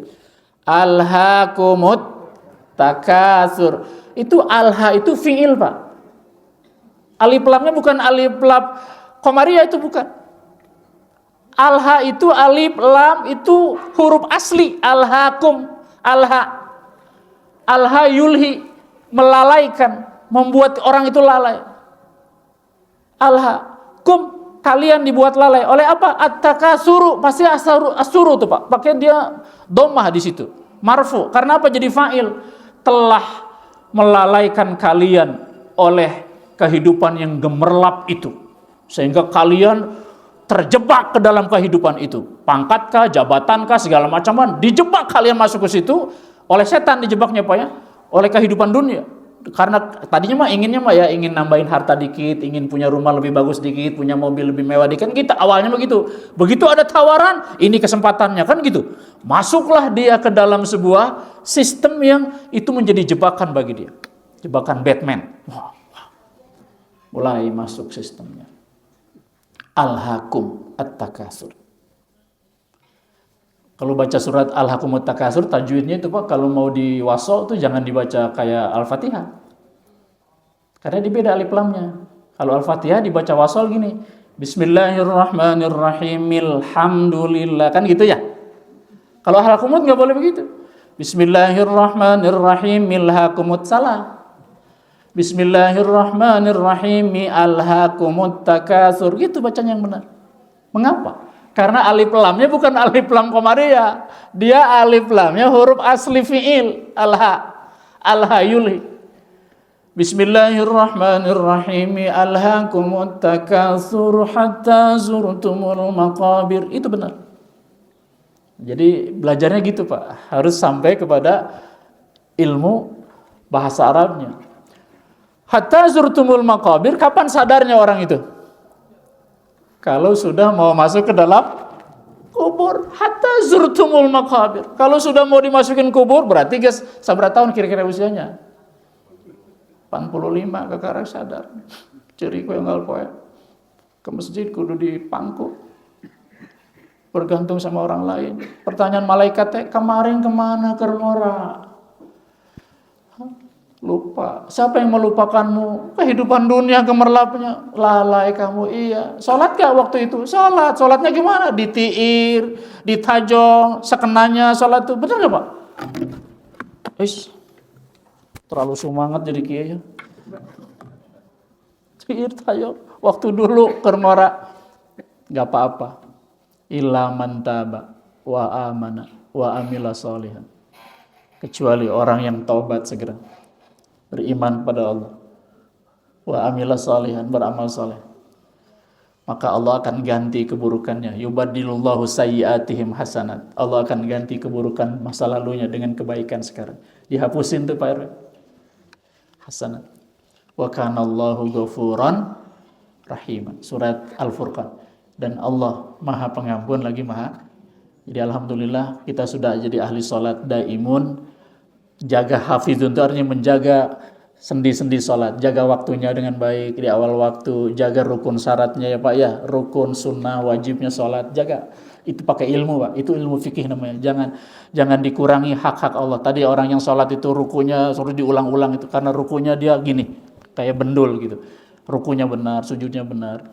Alhaakumut takasur. Itu alha itu fiil, Pak. Alif lamnya bukan alif lam komariah, itu bukan. Alha itu alif lam itu huruf asli. Alhaakum, alha yulhi, melalaikan, membuat orang itu lalai. Alhaakum, kalian dibuat lalai oleh apa? At-takasuru, pasti asuru tuh, Pak. Pakai dia dhammah di situ. Marfu. Karena apa jadi fa'il? Telah melalaikan kalian oleh kehidupan yang gemerlap itu. Sehingga kalian terjebak ke dalam kehidupan itu. Pangkatkah, jabatankah, segala macam, dijebak kalian masuk ke situ oleh setan, dijebaknya, Pak ya, oleh kehidupan dunia. Karena tadinya mah inginnya mah ya ingin nambahin harta dikit, ingin punya rumah lebih bagus dikit, punya mobil lebih mewah dikit. Kita awalnya begitu. Begitu ada tawaran, ini kesempatannya, kan gitu. Masuklah dia ke dalam sebuah sistem yang itu menjadi jebakan bagi dia. Jebakan Batman. Wah. Mulai masuk sistemnya. Alhaakum at-takasur. Kalau baca surat Alhaakumut Takasur, tajwidnya itu, Pak, kalau mau di waso tuh jangan dibaca kayak Al-Fatihah. Karena dibeda alif lamnya. Kalau Al-Fatihah dibaca wasol gini. Bismillahirrahmanirrahim. Alhamdulillah. Kan gitu ya. Kalau Alhaakumut nggak boleh begitu. Bismillahirrahmanirrahim. Alhaakumut salah. Bismillahirrahmanirrahim. Alhaakumut Takasur. Gitu bacanya yang benar. Mengapa? Karena alif lamnya bukan alif lam komariah. Dia alif lamnya huruf asli fi'il. Alha yulhi. Bismillahirrahmanirrahim. Alhaakumut takasur hatta zurtumul maqabir. Itu benar. Jadi belajarnya gitu, Pak. Harus sampai kepada ilmu bahasa Arabnya. Hatta zurtumul maqabir. Kapan sadarnya orang itu? Kalau sudah mau masuk ke dalam kubur. Hatta zurtumul maqabir. Kalau sudah mau dimasukin kubur, berarti guys, sabar tahun kira-kira usianya? 45 kekarek sadar. Ceri ku yang poe. Ke masjid kudu dipangku. Bergantung sama orang lain. Pertanyaan malaikat, kemarin kemana kermora? Lupa. Siapa yang melupakanmu? Kehidupan dunia gemerlapnya. Lalai kamu. Iya. Sholat gak waktu itu? Sholat. Sholatnya gimana? Ditiir, ditajong, sekenanya sholat itu. Betul gak, Pak? Terlalu semangat jadi kiai ya. Tiir, tajong. Waktu dulu kermora. Gak apa-apa. Illa man taba wa amana wa amila sholihan. Kecuali orang yang taubat segera. Beriman pada Allah. Wa amila sholihan, beramal soleh. maka Allah akan ganti keburukannya. Yubaddilullahu sayyi'atihim hasanat. Allah akan ganti keburukan masa lalunya dengan kebaikan sekarang. Dihapusin tuh Pak RW. Hasanat. Wa kana Allahu ghafuran rahim. Surat Al-Furqan. Dan Allah Maha Pengampun lagi Maha. Jadi alhamdulillah kita sudah jadi ahli salat daimun. Jaga hafizun itu artinya menjaga sendi-sendi salat, jaga waktunya dengan baik di awal waktu, jaga rukun syaratnya ya Pak ya, rukun sunnah wajibnya salat, jaga. Itu pakai ilmu Pak, itu ilmu fikih namanya. Jangan dikurangi hak-hak Allah. Tadi orang yang salat itu rukunya suruh diulang-ulang itu karena rukunya dia gini, kayak bendul gitu. Rukunya benar, sujudnya benar.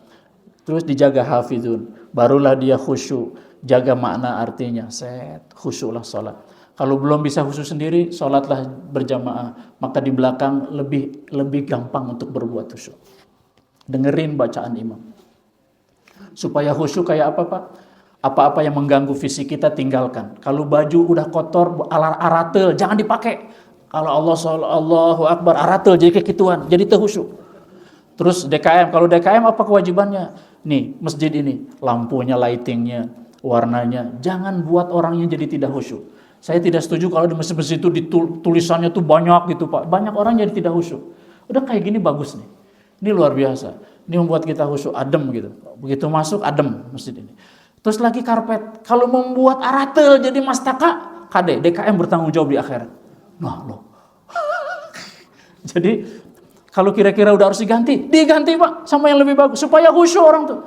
Terus dijaga hafizun, barulah dia khusyuk, jaga makna artinya, khusyuklah salat. Kalau belum bisa khusyuk sendiri, sholatlah berjamaah. Maka di belakang lebih gampang untuk berbuat khusyuk. Dengerin bacaan imam. Supaya khusyuk kayak apa Pak? Apa-apa yang mengganggu fisik kita tinggalkan. Kalau baju udah kotor, aratel, jangan dipakai. Kalau Allahu Akbar, aratel jadi kayak gituan, jadi terkhusyuk. Terus DKM, kalau DKM apa kewajibannya? Nih, masjid ini, lampunya, lightingnya, warnanya, jangan buat orangnya jadi tidak khusyuk. Saya tidak setuju kalau di masjid-masjid itu tulisannya tuh banyak gitu Pak. Banyak orang jadi tidak khusyuk. Udah kayak gini bagus nih. Ini luar biasa. Ini membuat kita khusyuk, adem gitu. Begitu masuk adem masjid ini. Terus lagi karpet. Kalau membuat aratel jadi mastaka, DKM bertanggung jawab di akhirat. Nah loh. Jadi kalau kira-kira udah harus diganti Pak sama yang lebih bagus supaya khusyuk orang tuh.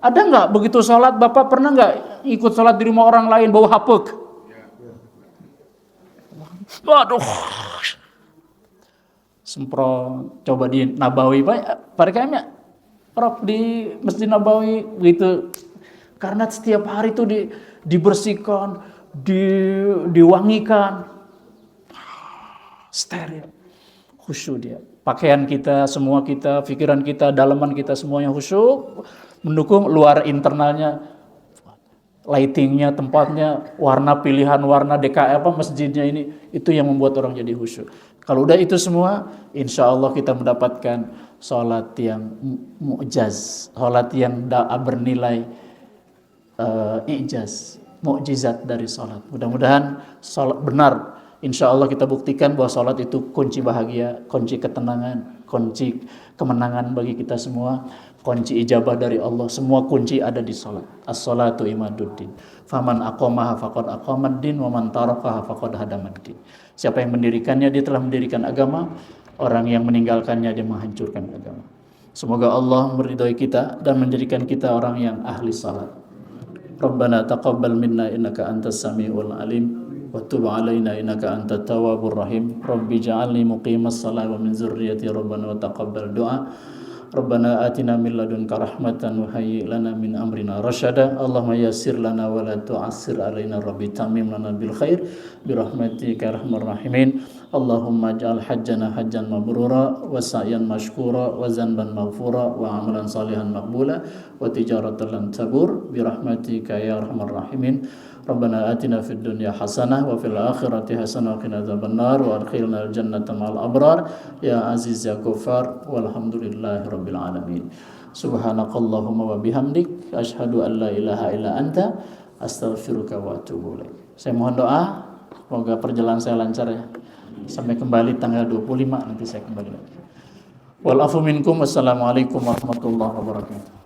Ada nggak begitu sholat Bapak pernah nggak ikut sholat di rumah orang lain bawa hapek? Waduh, semprot. Coba di Nabawi Pak RKM ya, Prof di Masjid Nabawi gitu. Karena setiap hari itu dibersihkan, diwangikan, steril, khusyuk dia. Pakaian kita, semua kita, pikiran kita, dalaman kita semuanya khusyuk, mendukung luar internalnya. Lightingnya, tempatnya, warna pilihan warna DKM masjidnya ini, itu yang membuat orang jadi khusyuk. Kalau udah itu semua, insya Allah kita mendapatkan sholat yang mu'jaz, sholat yang bernilai ijaz, mukjizat dari sholat. Mudah-mudahan sholat benar. Insya Allah kita buktikan bahwa sholat itu kunci bahagia, kunci ketenangan, kunci kemenangan bagi kita semua. Kunci ijabah dari Allah, semua kunci ada di salat. As-salatu imaduddin. Faman aqamaha faqad aqamaddin wa man tarakaha faqad hadamaddin. Siapa yang mendirikannya dia telah mendirikan agama, orang yang meninggalkannya dia menghancurkan agama. Semoga Allah meridhai kita dan menjadikan kita orang yang ahli salat. Rabbana taqabbal minna innaka antas samiul alim wa tub alaina innaka antat tawwabur rahim. Rabbi ja'alni muqimas salati wa min dzurriyyati rabbana wa taqabbal du'a. Rabbana atina min ladunka rahmatan wa hayyi lana min amrina rasyada. Allahumma yassir lana wa la tu'assir alaina rabbi tamim lana bil khair bi rahmatika arhamar rahimin. Allahumma ij'al hajjana hajjan mabrura wa sa'yan mashkura wa zanban maghfura wa amalan salihan maqbula wa tijaratan lan tabur bi rahmatika ya arhamar rahimin. Rabbana atina fid dunya hasanah wa fil akhirati hasanah wa qina adzabannar wa adkhilna al jannata ma'al abrar ya aziz ya ghaffar walhamdulillahi rabbil alamin. Subhanakallahumma wa bihamdik asyhadu an la ilaha illa anta astaghfiruka wa atubu ilaik. Saya mohon doa semoga perjalanan saya lancar ya. Sampai kembali tanggal 25 nanti saya kembali lagi. Wal afu minkum. Wassalamualaikum warahmatullahi wabarakatuh.